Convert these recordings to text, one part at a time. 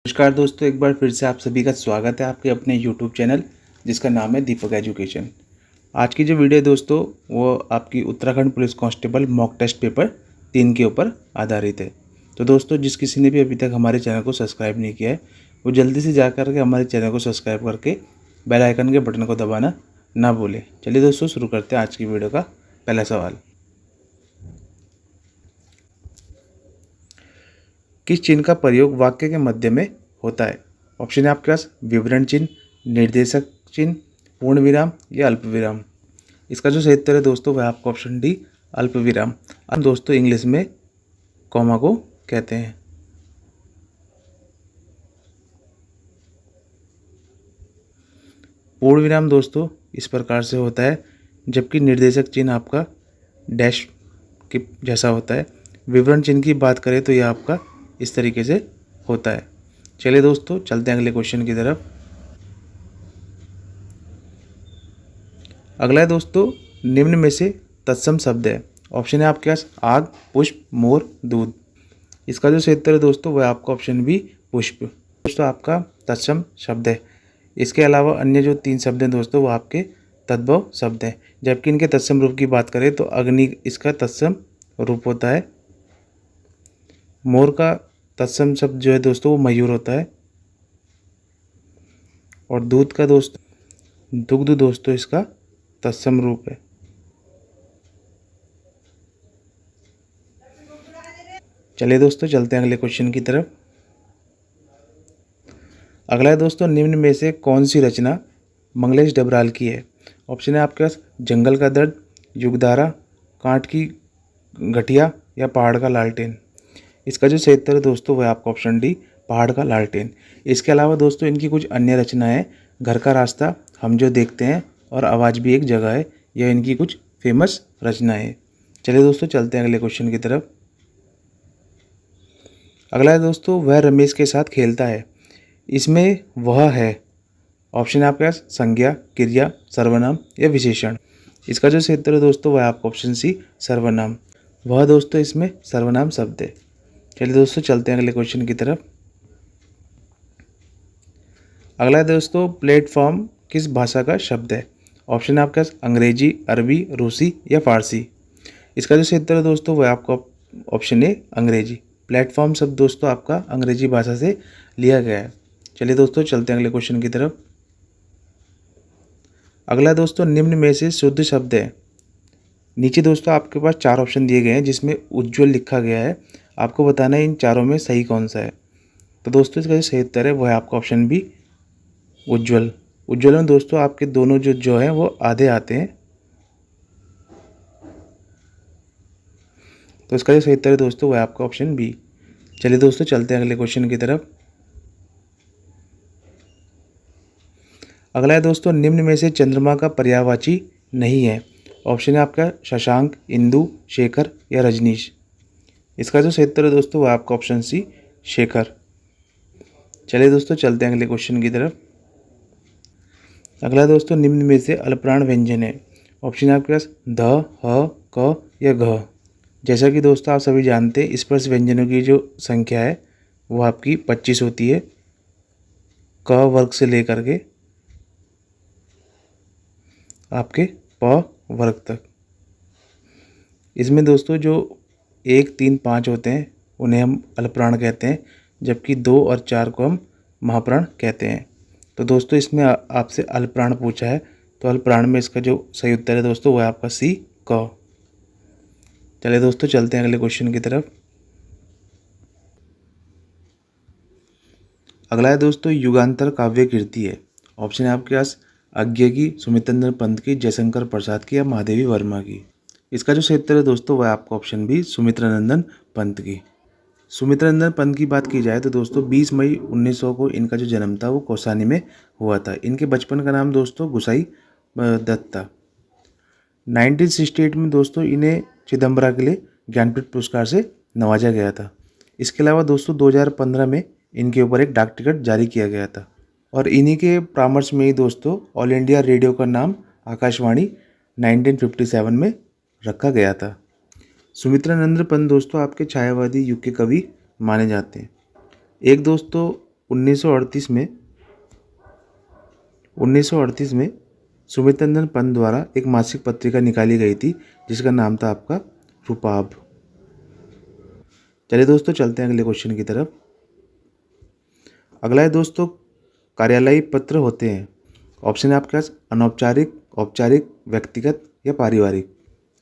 नमस्कार दोस्तों, एक बार फिर से आप सभी का स्वागत है आपके अपने यूट्यूब चैनल जिसका नाम है दीपक एजुकेशन। आज की जो वीडियो है दोस्तों वो आपकी Uttarakhand police constable mock test paper 3 के ऊपर आधारित है। तो दोस्तों, जिस किसी ने भी अभी तक हमारे चैनल को सब्सक्राइब नहीं किया है वो जल्दी से जा कर के हमारे चैनल को सब्सक्राइब करके बेल आइकन के बटन को दबाना ना भूलें। चलिए दोस्तों, शुरू करते हैं आज की वीडियो का पहला सवाल। किस चिन्ह का प्रयोग वाक्य के मध्य में होता है? ऑप्शन है आपके पास विवरण चिन्ह, निर्देशक चिन्ह, पूर्ण विराम या अल्प विराम। इसका जो सही उत्तर है दोस्तों वह आपका ऑप्शन डी अल्प विराम। अब दोस्तों इंग्लिश में कॉमा को कहते हैं। पूर्ण विराम दोस्तों इस प्रकार से होता है, जबकि निर्देशक चिन्ह आपका डैश के जैसा होता है। विवरण चिन्ह की बात करें तो यह आपका इस तरीके से होता है। चलिए दोस्तों, चलते हैं अगले क्वेश्चन की तरफ। अगला है दोस्तों, निम्न में से तत्सम शब्द है। ऑप्शन है आपके पास आग, पुष्प, मोर, दूध। इसका जो सही उत्तर है दोस्तों वह आपका ऑप्शन बी पुष्प दोस्तों आपका तत्सम शब्द है। इसके अलावा अन्य जो 3 शब्द हैं दोस्तों वो आपके तद्भव शब्द हैं, जबकि इनके तत्सम रूप की बात करें तो अग्नि इसका तत्सम रूप होता है। मोर का तत्सम शब्द जो है दोस्तों वो मयूर होता है। और दूध का दोस्तों दुग्ध दोस्तों इसका तत्सम रूप है। चलिए दोस्तों, चलते हैं अगले क्वेश्चन की तरफ। अगला है दोस्तों, निम्न में से कौन सी रचना मंगलेश डबराल की है? ऑप्शन है आपके पास जंगल का दर्द, युगधारा, कांट की गठिया या पहाड़ का लालटेन। इसका जो सही उत्तर है दोस्तों वह आपका ऑप्शन डी पहाड़ का लालटेन। इसके अलावा दोस्तों इनकी कुछ अन्य रचनाएं घर का रास्ता, हम जो देखते हैं और आवाज़ भी एक जगह है, यह इनकी कुछ फेमस रचनाएं हैं। चलिए दोस्तों, चलते हैं अगले क्वेश्चन की तरफ। अगला है दोस्तों, वह रमेश के साथ खेलता है। इसमें वह है। ऑप्शन है आपके पास संज्ञा, क्रिया, सर्वनाम या विशेषण। इसका जो सही उत्तर है दोस्तों वह आपका ऑप्शन सी सर्वनाम। वह दोस्तों इसमें सर्वनाम शब्द है। चलिए दोस्तों, चलते हैं अगले क्वेश्चन की तरफ। अगला है दोस्तों, प्लेटफॉर्म किस भाषा का शब्द है? ऑप्शन है आपके पास अंग्रेजी, अरबी, रूसी या फारसी। इसका जो सही उत्तर है दोस्तों वह आपका ऑप्शन है अंग्रेजी। प्लेटफॉर्म शब्द दोस्तों आपका अंग्रेजी भाषा से लिया गया है। चलिए दोस्तों, चलते हैं अगले क्वेश्चन की तरफ। अगला दोस्तों, निम्न में से शुद्ध शब्द है। नीचे दोस्तों आपके पास 4 ऑप्शन दिए गए हैं जिसमें उज्ज्वल लिखा गया है। आपको बताना है इन चारों में सही कौन सा है। तो दोस्तों इसका जो सही उत्तर है वह है आपका ऑप्शन बी उज्ज्वल। उज्ज्वल में दोस्तों आपके दोनों जो हैं वो आधे आते हैं। तो इसका जो सही उत्तर है दोस्तों वह है आपका ऑप्शन बी। चलिए दोस्तों, चलते हैं अगले क्वेश्चन की तरफ। अगला है दोस्तों, निम्न में से चंद्रमा का पर्यायवाची नहीं है। ऑप्शन है आपका शशांक, इंदु, शेखर या रजनीश। इसका जो सही उत्तर है दोस्तों वह आपका ऑप्शन सी शेखर। चलिए दोस्तों, चलते हैं अगले क्वेश्चन की तरफ। अगला दोस्तों, निम्न में से अल्पप्राण व्यंजन है। ऑप्शन है आपके पास ध, ह, क या घ। जैसा कि दोस्तों आप सभी जानते हैं स्पर्श व्यंजनों की जो संख्या है वो आपकी 25 होती है, क वर्ग से लेकर के आपके प वर्ग तक। इसमें दोस्तों जो 1, 3, 5 होते हैं उन्हें हम अल्पप्राण कहते हैं, जबकि 2 और 4 को हम महाप्राण कहते हैं। तो दोस्तों इसमें आपसे अल्पप्राण पूछा है, तो अल्पप्राण में इसका जो सही उत्तर है दोस्तों वह है आपका सी क। चलिए दोस्तों, चलते हैं अगले क्वेश्चन की तरफ। अगला है दोस्तों, युगांतर काव्य कीर्ति है। ऑप्शन है आपके पास अज्ञे की, सुमित्रनंदन पंत की, जयशंकर प्रसाद की या महादेवी वर्मा की। इसका जो सही उत्तर है दोस्तों वह आपका ऑप्शन बी सुमित्रनंदन पंत की। सुमित्रनंदन पंत की बात की जाए तो दोस्तों 20 मई 1900 को इनका जो जन्म था वो कौसानी में हुआ था। इनके बचपन का नाम दोस्तों गुसाई दत्त था। 1968 में दोस्तों इन्हें चिदम्बरा के लिए ज्ञानपीठ पुरस्कार से नवाजा गया था। इसके अलावा दोस्तों 2015 में इनके ऊपर एक डाक टिकट जारी किया गया था और इन्हीं के परामर्श में ही दोस्तों ऑल इंडिया रेडियो का नाम आकाशवाणी 1957 में रखा गया था। सुमित्रानंद पंत दोस्तों आपके छायावादी युग के कवि माने जाते हैं। एक दोस्तों 1938 में सुमित नंदन पंत द्वारा एक मासिक पत्रिका निकाली गई थी जिसका नाम था आपका रूपाब। चलिए दोस्तों चलते हैं अगले क्वेश्चन की तरफ। अगला है दोस्तों, कार्यालयीय पत्र होते हैं। ऑप्शन है आपके पास अनौपचारिक, औपचारिक, व्यक्तिगत या पारिवारिक।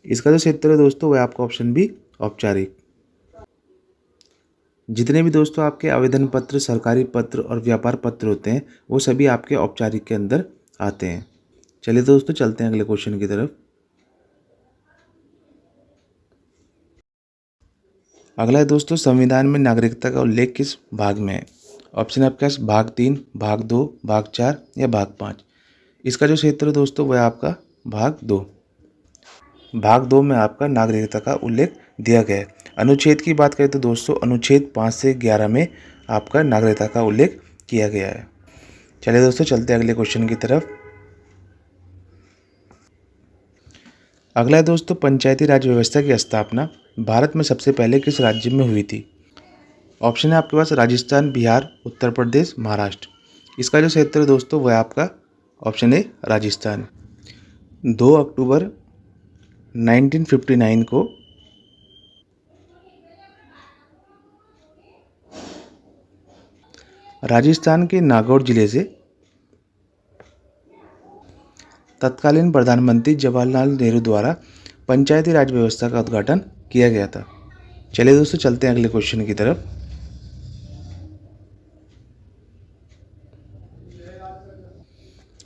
इसका जो क्षेत्र है दोस्तों वह आपका ऑप्शन बी औपचारिक। जितने भी दोस्तों आपके आवेदन पत्र, सरकारी पत्र और व्यापार पत्र होते हैं वो सभी आपके औपचारिक के अंदर आते हैं। चलिए दोस्तों चलते हैं अगले क्वेश्चन की तरफ। अगला है दोस्तों, संविधान में नागरिकता का उल्लेख किस भाग में है। ऑप्शन है आपके पास भाग 3, भाग 2, भाग 4 या भाग 5। इसका जो क्षेत्र है दोस्तों वह आपका भाग 2। भाग 2 में आपका नागरिकता का उल्लेख दिया गया है। अनुच्छेद की बात करें तो दोस्तों अनुच्छेद 5 से 11 में आपका नागरिकता का उल्लेख किया गया है। चलिए दोस्तों चलते हैं अगले क्वेश्चन की तरफ। अगला है दोस्तों, पंचायती राज व्यवस्था की स्थापना भारत में सबसे पहले किस राज्य में हुई थी। ऑप्शन है आपके पास राजस्थान, बिहार, उत्तर प्रदेश, महाराष्ट्र। इसका जो क्षेत्र है दोस्तों वह आपका ऑप्शन है राजस्थान। 2 अक्टूबर 1959 को राजस्थान के नागौर जिले से तत्कालीन प्रधानमंत्री जवाहरलाल नेहरू द्वारा पंचायती राज व्यवस्था का उद्घाटन किया गया था। चलिए दोस्तों चलते हैं अगले क्वेश्चन की तरफ।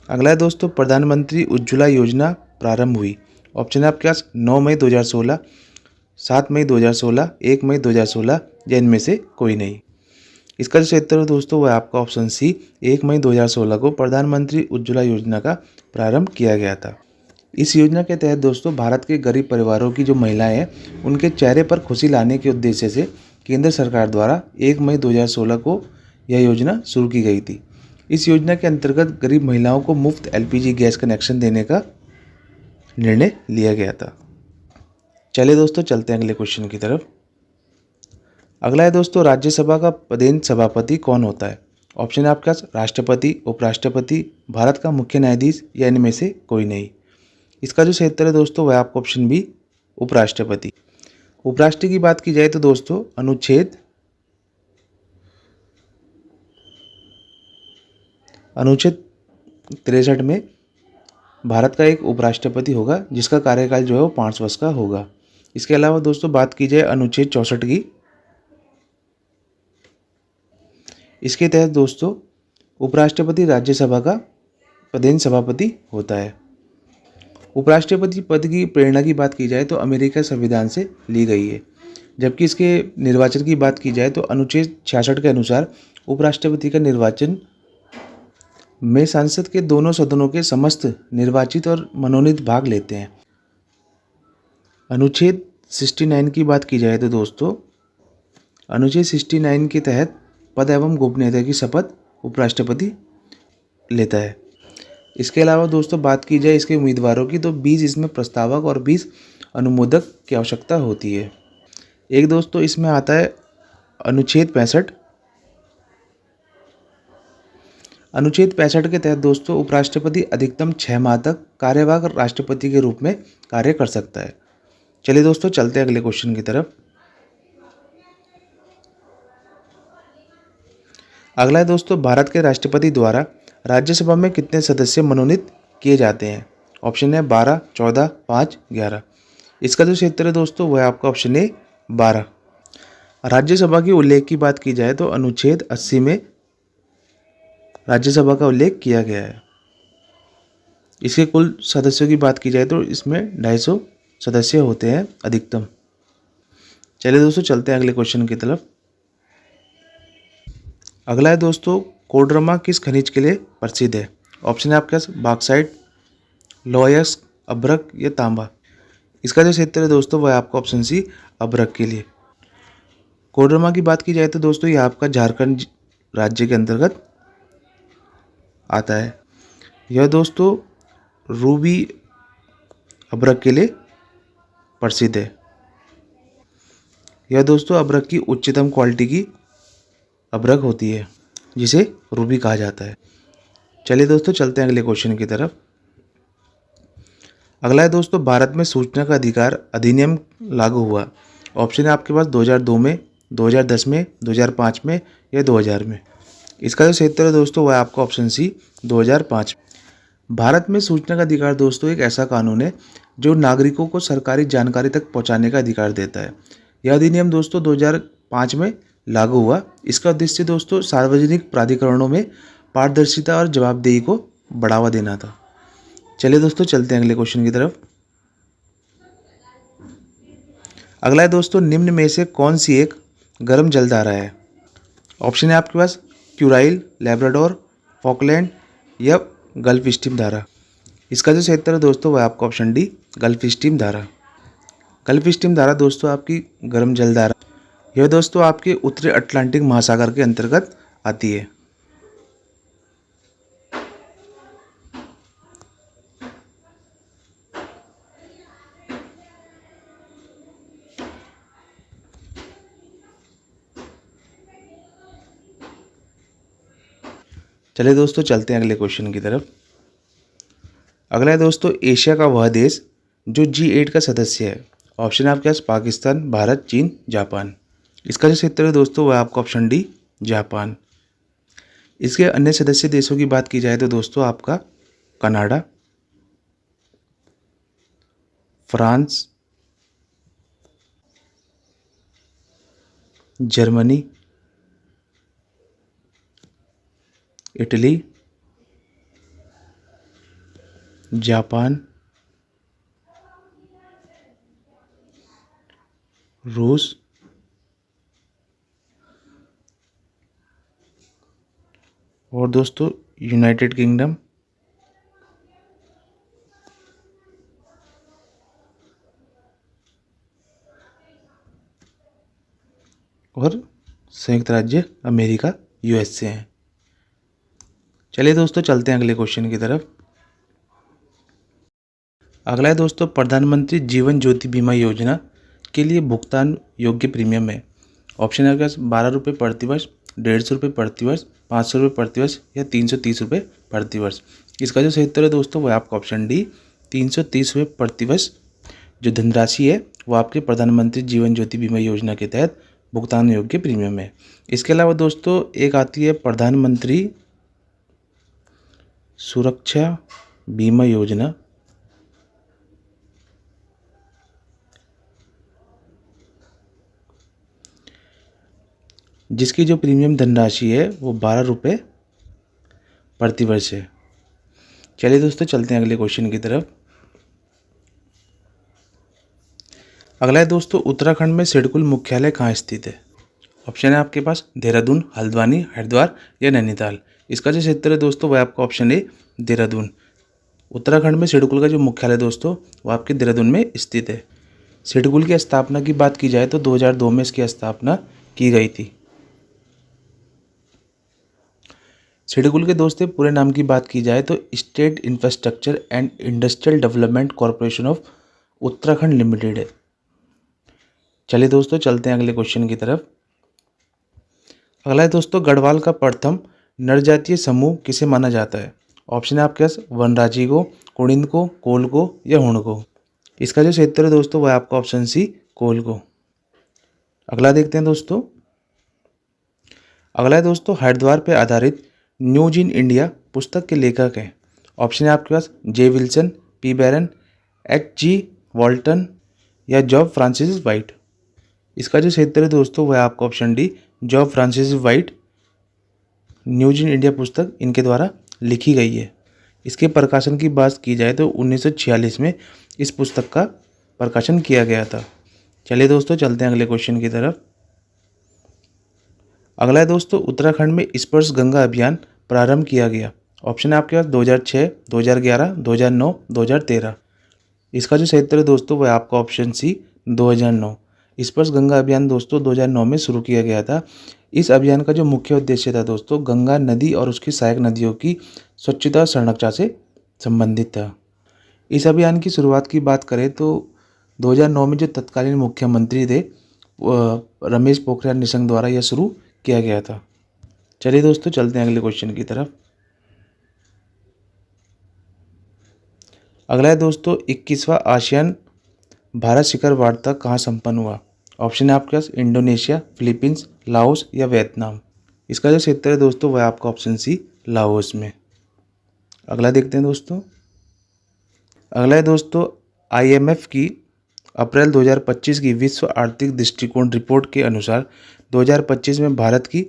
अगला है दोस्तों, प्रधानमंत्री उज्ज्वला योजना प्रारंभ हुई। ऑप्शन है आपके पास 9 मई 2016, 7 मई 2016, 1 मई 2016 या इनमें से कोई नहीं। इसका जो क्षेत्र है दोस्तों वह आपका ऑप्शन सी 1 मई 2016 को प्रधानमंत्री उज्ज्वला योजना का प्रारंभ किया गया था। इस योजना के तहत दोस्तों भारत के गरीब परिवारों की जो महिलाएं हैं उनके चेहरे पर खुशी लाने के उद्देश्य से केंद्र सरकार द्वारा 1 मई 2016 को यह योजना शुरू की गई थी। इस योजना के अंतर्गत गरीब महिलाओं को मुफ्त LPG गैस कनेक्शन देने का निर्णय लिया गया था। चलिए दोस्तों चलते हैं अगले क्वेश्चन की तरफ। अगला है दोस्तों, राज्यसभा का पदेन सभापति कौन होता है। ऑप्शन है आपके पास राष्ट्रपति, उपराष्ट्रपति, भारत का मुख्य न्यायाधीश या इनमें से कोई नहीं। इसका जो क्षेत्र है दोस्तों वह आपका ऑप्शन बी उपराष्ट्रपति। उपराष्ट्र की बात की जाए तो दोस्तों अनुच्छेद 63 में भारत का एक उपराष्ट्रपति होगा जिसका कार्यकाल जो है वो 5 वर्ष का होगा। इसके अलावा दोस्तों बात की जाए अनुच्छेद 64 की, इसके तहत दोस्तों उपराष्ट्रपति राज्यसभा का पदेन सभापति होता है। उपराष्ट्रपति पद की प्रेरणा की बात की जाए तो अमेरिका संविधान से ली गई है, जबकि इसके निर्वाचन की बात की जाए तो अनुच्छेद 66 के अनुसार उपराष्ट्रपति का निर्वाचन में संसद के दोनों सदनों के समस्त निर्वाचित और मनोनीत भाग लेते हैं। अनुच्छेद 69 की बात की जाए तो दोस्तों अनुच्छेद 69 के तहत पद एवं गोपनीयता की शपथ उपराष्ट्रपति लेता है। इसके अलावा दोस्तों बात की जाए इसके उम्मीदवारों की तो 20 इसमें प्रस्तावक और 20 अनुमोदक की आवश्यकता होती है। एक दोस्तों इसमें आता है अनुच्छेद 65। अनुच्छेद 65 के तहत दोस्तों उपराष्ट्रपति अधिकतम 6 माह तक कार्यवाहक राष्ट्रपति के रूप में कार्य कर सकता है। चलिए दोस्तों चलते हैं अगले क्वेश्चन की तरफ। अगला है दोस्तों, भारत के राष्ट्रपति द्वारा राज्यसभा में कितने सदस्य मनोनीत किए जाते हैं। ऑप्शन है 12, 14, 5, 11। इसका जो क्षेत्र है दोस्तों वह आपका ऑप्शन है 12। राज्यसभा की उल्लेख की बात की जाए तो अनुच्छेद 80 में राज्यसभा का उल्लेख किया गया है। इसके कुल सदस्यों की बात की जाए तो इसमें 250 सदस्य होते हैं अधिकतम। चलिए दोस्तों चलते हैं अगले क्वेश्चन की तरफ। अगला है दोस्तों, कोडरमा किस खनिज के लिए प्रसिद्ध है। ऑप्शन है आपके पास बॉक्साइट, लोहयस्क, अभ्रक या तांबा। इसका जो क्षेत्र है दोस्तों वह आपका ऑप्शन सी अभ्रक के लिए। कोडरमा की बात की जाए तो दोस्तों यह आपका झारखंड राज्य के अंतर्गत आता है। यह दोस्तों रूबी अभ्रक के लिए प्रसिद्ध है। यह दोस्तों अभ्रक की उच्चतम क्वालिटी की अभ्रक होती है। जिसे रूबी कहा जाता है। चलिए दोस्तों चलते हैं अगले क्वेश्चन की तरफ। अगला है दोस्तों, भारत में सूचना का अधिकार अधिनियम लागू हुआ। ऑप्शन है आपके पास 2002 में, 2010 में, 2005 में या 2000 में। इसका जो सही उत्तर है दोस्तों वह है आपका ऑप्शन सी 2005। भारत में सूचना का अधिकार दोस्तों एक ऐसा कानून है जो नागरिकों को सरकारी जानकारी तक पहुंचाने का अधिकार देता है। यह अधिनियम दोस्तों 2005 में लागू हुआ। इसका उद्देश्य दोस्तों सार्वजनिक प्राधिकरणों में पारदर्शिता और जवाबदेही को बढ़ावा देना था। चलिए दोस्तों चलते हैं अगले क्वेश्चन की तरफ। अगला है दोस्तों, निम्न में से कौन सी एक गर्म जलधारा है। ऑप्शन है आपके पास क्यूराइल, लैब्राडोर, फॉकलैंड या गल्फ स्ट्रीम धारा। इसका जो सही उत्तर है दोस्तों वह आपका ऑप्शन डी गल्फ स्ट्रीम धारा। गल्फ स्ट्रीम धारा दोस्तों आपकी गर्म जलधारा, यह दोस्तों आपके उत्तरी अटलांटिक महासागर के अंतर्गत आती है। चलिए दोस्तों चलते हैं अगले क्वेश्चन की तरफ। अगला है दोस्तों, एशिया का वह देश जो G8 का सदस्य है। ऑप्शन है आपके पास पाकिस्तान, भारत, चीन, जापान। इसका जो सही उत्तर है दोस्तों वह आपका ऑप्शन डी जापान। इसके अन्य सदस्य देशों की बात की जाए तो दोस्तों आपका Canada, France, Germany, Italy, Japan, रूस और दोस्तों यूनाइटेड किंगडम और संयुक्त राज्य अमेरिका USA हैं। चलिए दोस्तों चलते हैं अगले क्वेश्चन की तरफ। अगला है दोस्तों, प्रधानमंत्री जीवन ज्योति बीमा योजना के लिए भुगतान योग्य प्रीमियम है। ऑप्शन है आपके पास 12 रुपये प्रति वर्ष, 150 रुपये प्रति वर्ष, 500 रुपये प्रति वर्ष या 330 रुपये प्रति वर्ष। इसका जो सही उत्तर है दोस्तों वह आपका ऑप्शन डी 330 रुपये प्रति वर्ष जो धनराशि है वो आपके प्रधानमंत्री जीवन ज्योति बीमा योजना के तहत भुगतान योग्य प्रीमियम है। इसके अलावा दोस्तों एक आती है प्रधानमंत्री सुरक्षा बीमा योजना, जिसकी जो प्रीमियम धनराशि है वो 12 रुपये प्रति वर्ष है। चलिए दोस्तों चलते हैं अगले क्वेश्चन की तरफ। अगला है दोस्तों, उत्तराखंड में सिडकुल मुख्यालय कहाँ स्थित है। ऑप्शन है आपके पास देहरादून, हल्द्वानी, हरिद्वार या नैनीताल। इसका जो क्षेत्र है दोस्तों वह आपका ऑप्शन है देहरादून। उत्तराखंड में सिडकुल का जो मुख्यालय दोस्तों वो आपके देहरादून में स्थित है। सिडकुल की स्थापना की बात की जाए तो 2002 में इसकी स्थापना की गई थी। सिडकुल के दोस्तों पूरे नाम की बात की जाए तो state infrastructure and industrial development corporation of Uttarakhand limited है। चलिए दोस्तों चलते हैं अगले क्वेश्चन की तरफ। अगला है दोस्तों, गढ़वाल का प्रथम नरजातीय समूह किसे माना जाता है। ऑप्शन है आपके पास वनराजी को, कुड़िंद को, कोल को या हुण को। इसका जो क्षेत्र है दोस्तों वह आपका ऑप्शन सी कोल को। अगला देखते हैं दोस्तों। अगला है दोस्तों, हरिद्वार पर आधारित न्यूज इन इंडिया पुस्तक के लेखक हैं। ऑप्शन है आपके पास जे विल्सन, पी बैरन, H.G. वॉल्टन या जॉब फ्रांसिस वाइट। इसका जो क्षेत्र है दोस्तों वह आपका option D job Francis white. News in India पुस्तक इनके द्वारा लिखी गई है। इसके प्रकाशन की बात की जाए तो 1946 में इस पुस्तक का प्रकाशन किया गया था। चलिए दोस्तों चलते हैं अगले क्वेश्चन की तरफ। अगला है दोस्तों, उत्तराखंड में स्पर्श गंगा अभियान प्रारंभ किया गया। ऑप्शन है आपके पास 2006, 2011, 2009, 2013। इसका जो सही उत्तर है दोस्तों वह आपका ऑप्शन सी 2009। स्पर्श गंगा अभियान दोस्तों 2009 में शुरू किया गया था। इस अभियान का जो मुख्य उद्देश्य था दोस्तों गंगा नदी और उसकी सहायक नदियों की स्वच्छता और संरक्षण से संबंधित था। इस अभियान की शुरुआत की बात करें तो 2009 में जो तत्कालीन मुख्यमंत्री थे रमेश पोखरियाल निशंक द्वारा यह शुरू किया गया था। चलिए दोस्तों चलते हैं अगले क्वेश्चन की तरफ। अगला है दोस्तों 21वां आसियान भारत शिखर वार्ता कहाँ संपन्न हुआ। ऑप्शन है आपके पास इंडोनेशिया, फिलीपींस, लाओस या वियतनाम। इसका जो क्षेत्र है दोस्तों वह आपका ऑप्शन सी लाओस में। अगला देखते हैं दोस्तों। अगला है दोस्तों IMF की अप्रैल 2025 की विश्व आर्थिक दृष्टिकोण रिपोर्ट के अनुसार 2025 में भारत की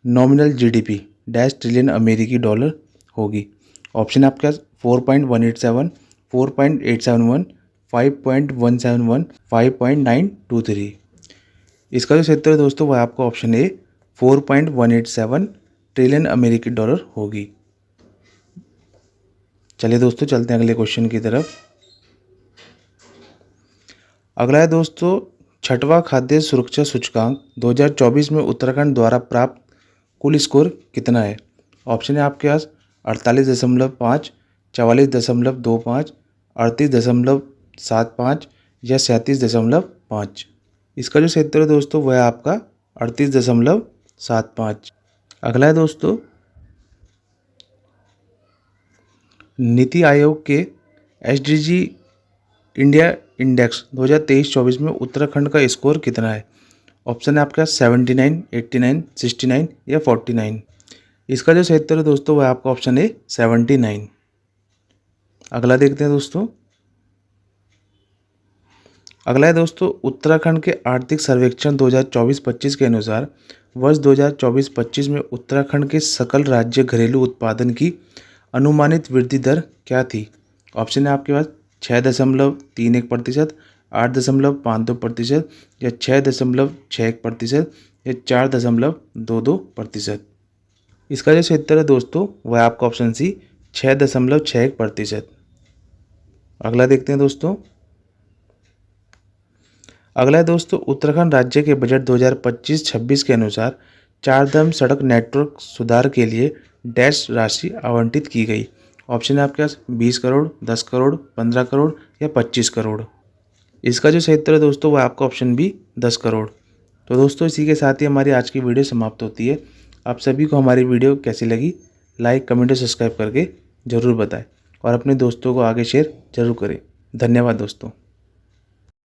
नॉमिनल GDP डैश ट्रिलियन अमेरिकी डॉलर होगी। ऑप्शन आपके पास 4.187, 4.871, 5.171, 5.923। इसका जो क्षेत्र है दोस्तों वह आपका ऑप्शन ए 4.187 ट्रिलियन अमेरिकी डॉलर होगी। चलिए दोस्तों चलते हैं अगले क्वेश्चन की तरफ। अगला है दोस्तों 6वां खाद्य सुरक्षा सूचकांक 2024 में उत्तराखंड द्वारा प्राप्त कुल स्कोर कितना है। ऑप्शन है आपके पास 48.5, 44.25, 38.75 या 37.5। इसका जो क्षेत्र है दोस्तों वह है आपका 38.75। अगला है दोस्तों नीति आयोग के SDG इंडिया इंडेक्स 2023-24 में उत्तराखंड का स्कोर कितना है। ऑप्शन है आपका 79, 89, 69 या 49। इसका जो क्षेत्र है दोस्तों वह आपका ऑप्शन है 79। अगला देखते हैं दोस्तों। अगला है दोस्तों उत्तराखंड के आर्थिक सर्वेक्षण 2024-25 के अनुसार वर्ष 2024-25 में उत्तराखंड के सकल राज्य घरेलू उत्पादन की अनुमानित वृद्धि दर क्या थी। ऑप्शन है आपके पास 6.31%, 8.52% या 6.61% या 4.22%। इसका जो क्षेत्र है दोस्तों वह आपका ऑप्शन सी 6.61%। अगला देखते हैं दोस्तों। अगला है दोस्तों उत्तराखंड राज्य के बजट 2025-26 के अनुसार चारधाम सड़क नेटवर्क सुधार के लिए डैश राशि आवंटित की गई। ऑप्शन है आपके पास 20 करोड़, 10 करोड़, 15 करोड़ या 25 करोड़। इसका जो क्षेत्र है दोस्तों वह आपका ऑप्शन बी 10 करोड़। तो दोस्तों इसी के साथ ही हमारी आज की वीडियो समाप्त होती है। आप सभी को हमारी वीडियो कैसी लगी लाइक, कमेंट और सब्सक्राइब करके ज़रूर बताएं और अपने दोस्तों को आगे शेयर जरूर करें। धन्यवाद दोस्तों।